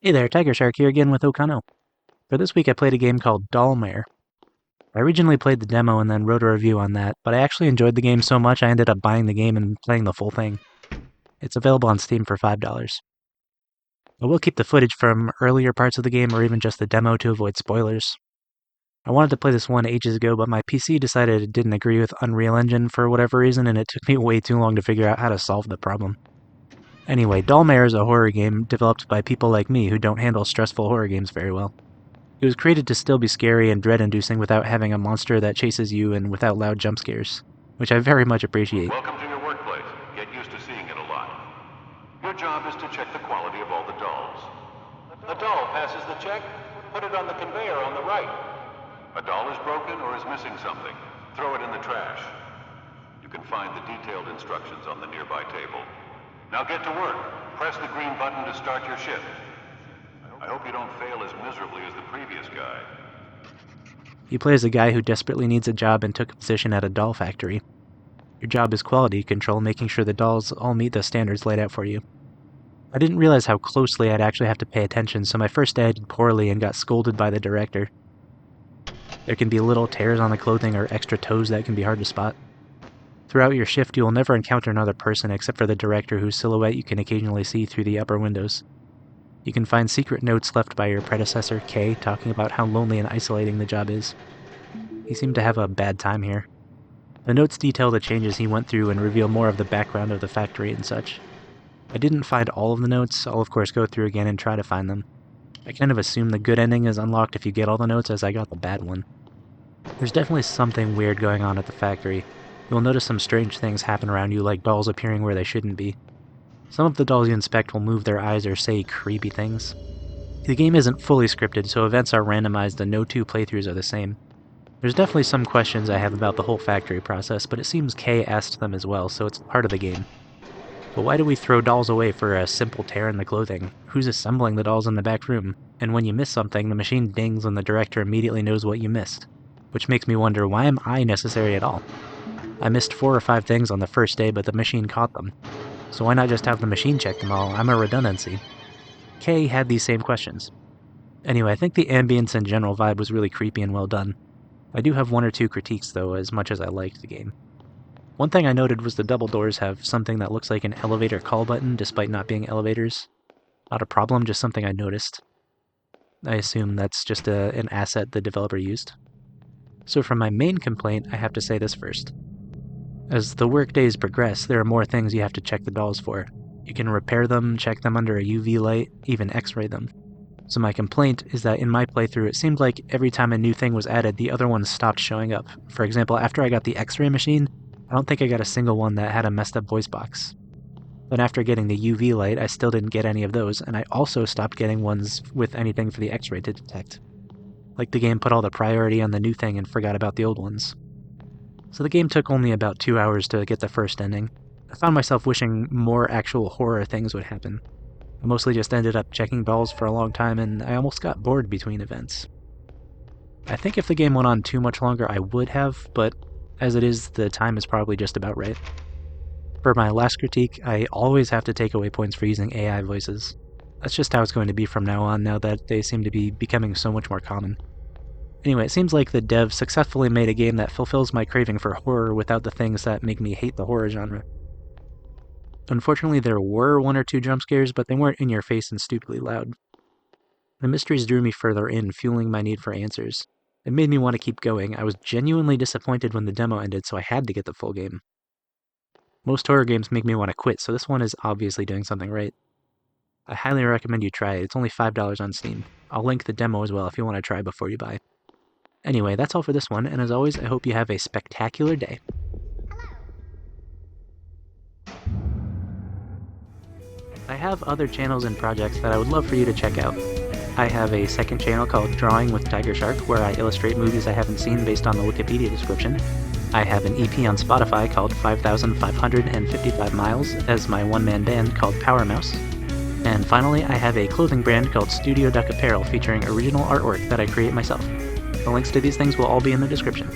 Hey there, TigerShark here again with Okano. For this week I played a game called Dollmare. I originally played the demo and then wrote a review on that, but I actually enjoyed the game so much I ended up buying the game and playing the full thing. It's available on Steam for $5. I will keep the footage from earlier parts of the game or even just the demo to avoid spoilers. I wanted to play this one ages ago, but my PC decided it didn't agree with Unreal Engine for whatever reason, and it took me way too long to figure out how to solve the problem. Anyway, Dollmare is a horror game developed by people like me who don't handle stressful horror games very well. It was created to still be scary and dread-inducing without having a monster that chases you and without loud jump scares, which I very much appreciate. Welcome to your workplace. Get used to seeing it a lot. Your job is to check the quality of all the dolls. A doll passes the check, put it on the conveyor on the right. A doll is broken or is missing something. Throw it in the trash. You can find the detailed instructions on the nearby table. Now get to work. Press the green button to start your shift. I hope you don't fail as miserably as the previous guy. You play as a guy who desperately needs a job and took a position at a doll factory. Your job is quality control, making sure the dolls all meet the standards laid out for you. I didn't realize how closely I'd actually have to pay attention, so my first day I did poorly and got scolded by the director. There can be little tears on the clothing or extra toes that can be hard to spot. Throughout your shift, you will never encounter another person except for the director, whose silhouette you can occasionally see through the upper windows. You can find secret notes left by your predecessor, Kay, talking about how lonely and isolating the job is. He seemed to have a bad time here. The notes detail the changes he went through and reveal more of the background of the factory and such. I didn't find all of the notes. I'll of course go through again and try to find them. I kind of assume the good ending is unlocked if you get all the notes, as I got the bad one. There's definitely something weird going on at the factory. You'll notice some strange things happen around you, like dolls appearing where they shouldn't be. Some of the dolls you inspect will move their eyes or say creepy things. The game isn't fully scripted, so events are randomized and no two playthroughs are the same. There's definitely some questions I have about the whole factory process, but it seems Kay asked them as well, so it's part of the game. But why do we throw dolls away for a simple tear in the clothing? Who's assembling the dolls in the back room? And when you miss something, the machine dings and the director immediately knows what you missed. Which makes me wonder, why am I necessary at all? I missed 4 or 5 things on the first day, but the machine caught them. So why not just have the machine check them all? I'm a redundancy. Kay had these same questions. Anyway, I think the ambience and general vibe was really creepy and well done. I do have 1 or 2 critiques though, as much as I liked the game. One thing I noted was the double doors have something that looks like an elevator call button despite not being elevators. Not a problem, just something I noticed. I assume that's just an asset the developer used. So for my main complaint, I have to say this first. As the workdays progress, there are more things you have to check the dolls for. You can repair them, check them under a UV light, even x-ray them. So my complaint is that in my playthrough it seemed like every time a new thing was added, the other ones stopped showing up. For example, after I got the x-ray machine, I don't think I got a single one that had a messed up voice box. Then after getting the UV light, I still didn't get any of those, and I also stopped getting ones with anything for the x-ray to detect. Like the game put all the priority on the new thing and forgot about the old ones. So the game took only about 2 hours to get the first ending. I found myself wishing more actual horror things would happen. I mostly just ended up checking dolls for a long time, and I almost got bored between events. I think if the game went on too much longer I would have, but as it is, the time is probably just about right. For my last critique, I always have to take away points for using AI voices. That's just how it's going to be from now on, now that they seem to be becoming so much more common. Anyway, it seems like the dev successfully made a game that fulfills my craving for horror without the things that make me hate the horror genre. Unfortunately, there were 1 or 2 jump scares, but they weren't in your face and stupidly loud. The mysteries drew me further in, fueling my need for answers. It made me want to keep going. I was genuinely disappointed when the demo ended, so I had to get the full game. Most horror games make me want to quit, so this one is obviously doing something right. I highly recommend you try it. It's only $5 on Steam. I'll link the demo as well if you want to try before you buy. Anyway, that's all for this one, and as always, I hope you have a spectacular day. I have other channels and projects that I would love for you to check out. I have a second channel called Drawing with TigerShark, where I illustrate movies I haven't seen based on the Wikipedia description. I have an EP on Spotify called 5,555 Miles as my one-man band called Power Mouse. And finally, I have a clothing brand called Studio Duck Apparel featuring original artwork that I create myself. The links to these things will all be in the description.